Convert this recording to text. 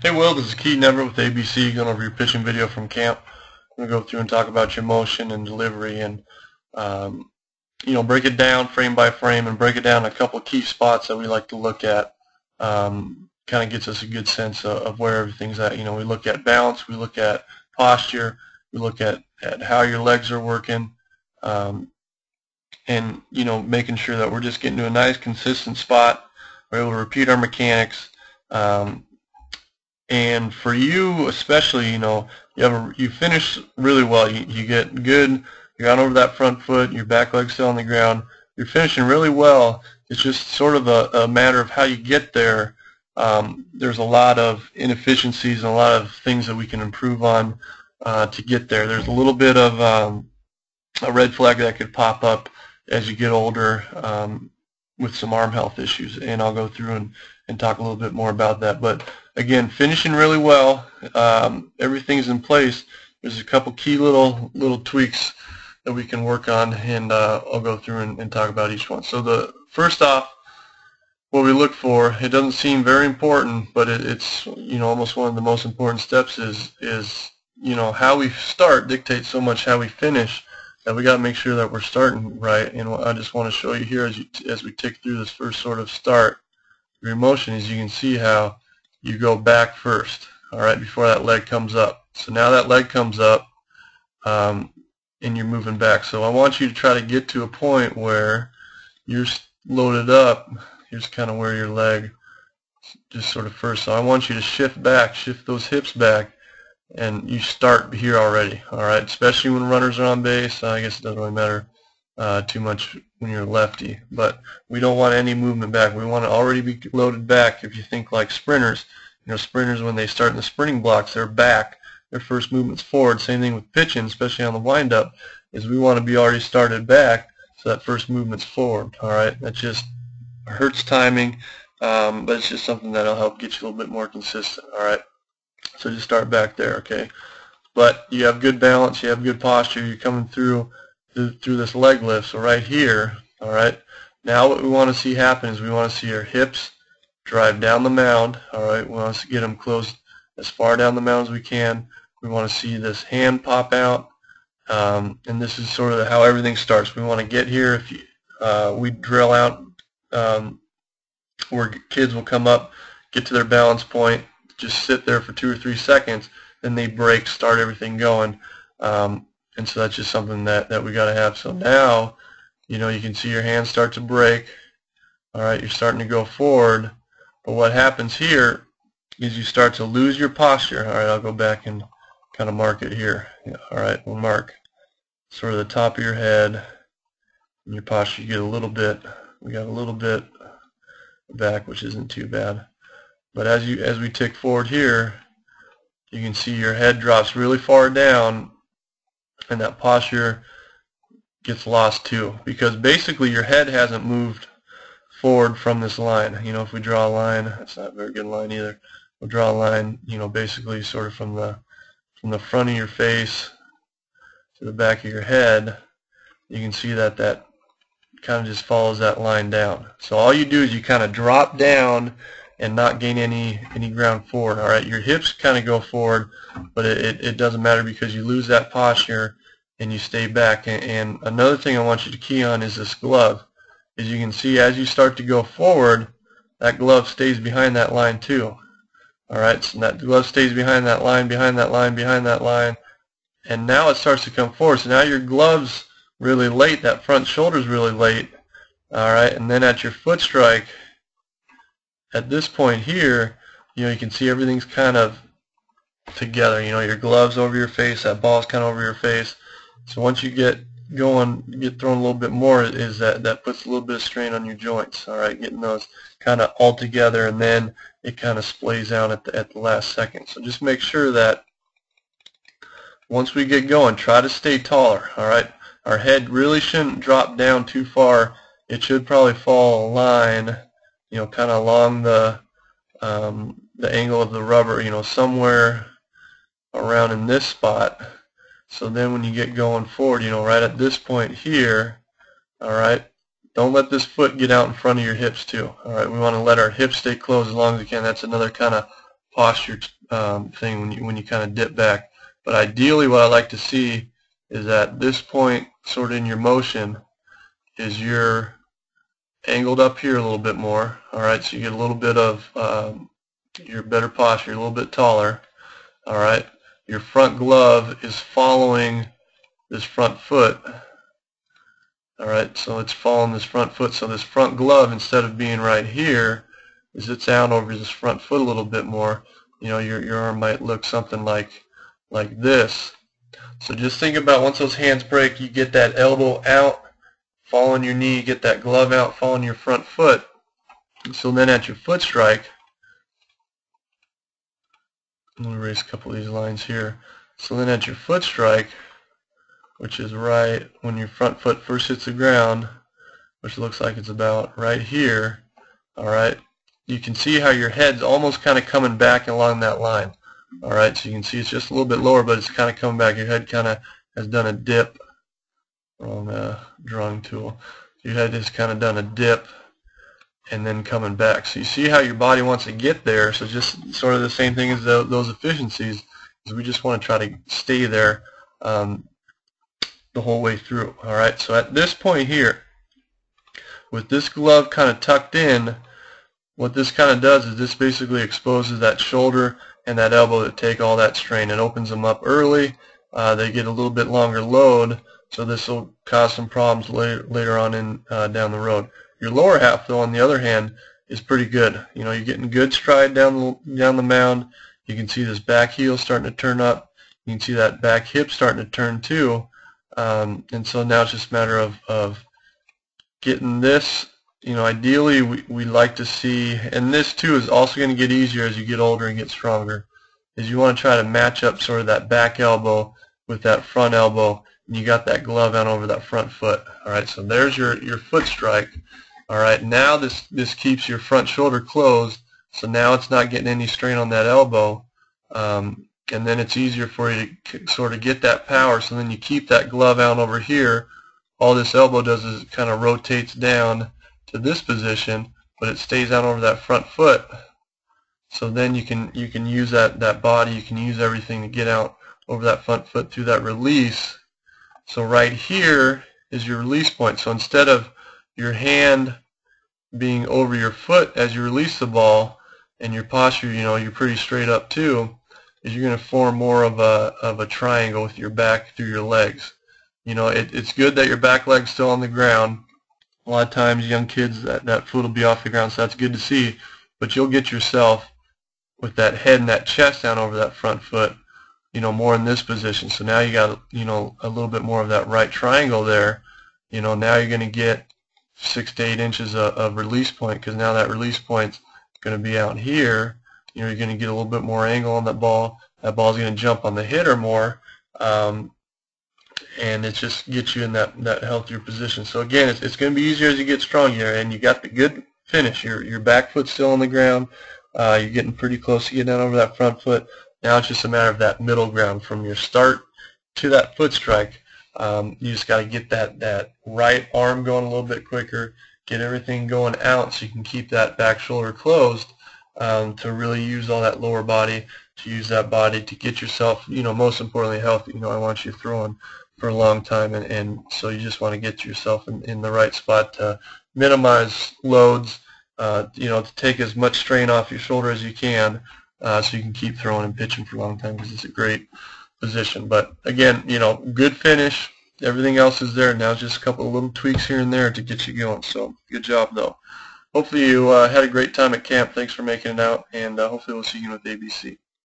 Hey Will, this is Keaton Everett with ABC, going over your pitching video from camp. I'm going to go through and talk about your motion and delivery and um, break it down frame by frame and break it down in a couple of key spots that we like to look at. Kind of gets us a good sense of where everything's at. We look at balance, we look at posture, we look at how your legs are working, and making sure that we're just getting to a nice consistent spot. We're able to repeat our mechanics. And for you especially, you finish really well. You get good. You got over that front foot. Your back leg's still on the ground. You're finishing really well. It's just sort of a matter of how you get there. There's a lot of inefficiencies and a lot of things that we can improve on to get there. There's a little bit of a red flag that could pop up as you get older with some arm health issues, and I'll go through and talk a little bit more about that. But again, finishing really well, everything's in place. There's a couple key little tweaks that we can work on, and I'll go through and talk about each one. So the first off, what we look for, it doesn't seem very important, but it's almost one of the most important steps is how we start dictates so much how we finish, that we got to make sure that we're starting right. And I just want to show you here as we tick through this first sort of start your motion, is you can see how you go back first, all right, before that leg comes up. So now that leg comes up, and you're moving back. So I want you to try to get to a point where you're loaded up. Here's kind of where your leg just sort of first. So I want you to shift back, shift those hips back, and you start here already, all right, especially when runners are on base. I guess it doesn't really matter too much when you're lefty, but we don't want any movement back. We want to already be loaded back. If you think like sprinters, sprinters, when they start in the sprinting blocks, they're back. Their first movement's forward. Same thing with pitching, especially on the windup, is we want to be already started back, so that first movement's forward, all right. That just hurts timing, but it's just something that'll help get you a little bit more consistent, all right. So just start back there, okay? But you have good balance, you have good posture, you're coming through this leg lift. So right here, all right, now what we want to see happen is we want to see our hips drive down the mound, all right. We want to get them close as far down the mound as we can. We want to see this hand pop out, and this is sort of how everything starts. We want to get here. If we drill out where kids will come up, get to their balance point, just sit there for 2 or 3 seconds, then they break, start everything going, and so that's just something that we got to have. So now, you can see your hands start to break. All right, you're starting to go forward, but what happens here is you start to lose your posture. All right, I'll go back and kind of mark it here. Yeah, all right, we'll mark sort of the top of your head and your posture. You get a little bit. We got a little bit back, which isn't too bad. But as we tick forward here, you can see your head drops really far down, and that posture gets lost too, because basically your head hasn't moved forward from this line. If we draw a line, that's not a very good line either. We'll draw a line, basically sort of from the front of your face to the back of your head. You can see that kind of just follows that line down. So all you do is you kind of drop down and not gain any ground forward. All right, your hips kind of go forward, but it doesn't matter because you lose that posture and you stay back. And another thing I want you to key on is this glove. As you can see, as you start to go forward, that glove stays behind that line too. All right, so that glove stays behind that line, behind that line, behind that line, and now it starts to come forward. So now your glove's really late, that front shoulder's really late. All right, and then at your foot strike, at this point here, you can see everything's kind of together. Your glove's over your face, that ball's kind of over your face. So once you get going, get thrown a little bit more, is that puts a little bit of strain on your joints. All right, getting those kind of all together, and then it kind of splays out at the last second. So just make sure that once we get going, try to stay taller. All right, our head really shouldn't drop down too far. It should probably fall a line, kind of along the angle of the rubber, somewhere around in this spot. So then when you get going forward, right at this point here, all right, don't let this foot get out in front of your hips too. All right, we want to let our hips stay closed as long as we can. That's another kind of posture thing when you kind of dip back. But ideally, what I like to see is at this point, sort of in your motion, is you're angled up here a little bit more. All right, so you get a little bit of your better posture, a little bit taller. All right, your front glove is following this front foot. All right, so it's following this front foot. So this front glove, instead of being right here, is it's out over this front foot a little bit more. You know, your arm might look something like this. So just think about once those hands break, you get that elbow out, following your knee, you get that glove out, following your front foot. So then at your foot strike, let me erase a couple of these lines here. So then at your foot strike, which is right when your front foot first hits the ground, which looks like it's about right here, all right, you can see how your head's almost kind of coming back along that line. All right, so you can see it's just a little bit lower, but it's kind of coming back. Your head kind of has done a dip. Wrong drawing tool. Your head has kind of done a dip and then coming back. So you see how your body wants to get there. So just sort of the same thing as those efficiencies, is we just want to try to stay there the whole way through. All right, so at this point here, with this glove kind of tucked in, what this kind of does is this basically exposes that shoulder and that elbow to take all that strain. It opens them up early. They get a little bit longer load, so this will cause some problems later on down the road. Your lower half, though, on the other hand, is pretty good. You know, you're getting good stride down the mound. You can see this back heel starting to turn up. You can see that back hip starting to turn too. And so now it's just a matter of getting this. You know, ideally we like to see, and this too is also going to get easier as you get older and get stronger, is you want to try to match up sort of that back elbow with that front elbow, and you got that glove out over that front foot. All right, so there's your foot strike. All right, now this keeps your front shoulder closed, so now it's not getting any strain on that elbow, and then it's easier for you to sort of get that power. So then you keep that glove out over here. All this elbow does is it kind of rotates down to this position, but it stays out over that front foot. So then you can use that body, you can use everything to get out over that front foot through that release. So right here is your release point. So instead of your hand being over your foot as you release the ball, and your posture, you know, you're pretty straight up too, is you're going to form more of a triangle with your back through your legs. You know, it's good that your back leg's still on the ground. A lot of times young kids, that foot will be off the ground, so that's good to see. But you'll get yourself with that head and that chest down over that front foot, you know, more in this position. So now you got, you know, a little bit more of that right triangle there. You know, now you're going to get 6 to 8 inches of release point, because now that release point's going to be out here. You know, you're going to get a little bit more angle on that ball. That ball's going to jump on the hitter more. And it just gets you in that healthier position. So again, it's going to be easier as you get stronger, and you got the good finish. Your back foot's still on the ground. You're getting pretty close to getting down over that front foot. Now it's just a matter of that middle ground from your start to that foot strike. You just got to get that right arm going a little bit quicker, get everything going out so you can keep that back shoulder closed, to really use all that lower body, to use that body to get yourself, you know, most importantly healthy. You know, I want you throwing for a long time, and so you just want to get yourself in the right spot to minimize loads, you know, to take as much strain off your shoulder as you can, so you can keep throwing and pitching for a long time, because it's a great position. But again, you know, good finish. Everything else is there. Now just a couple of little tweaks here and there to get you going. So good job, though. Hopefully you had a great time at camp. Thanks for making it out, and hopefully we'll see you with ABC.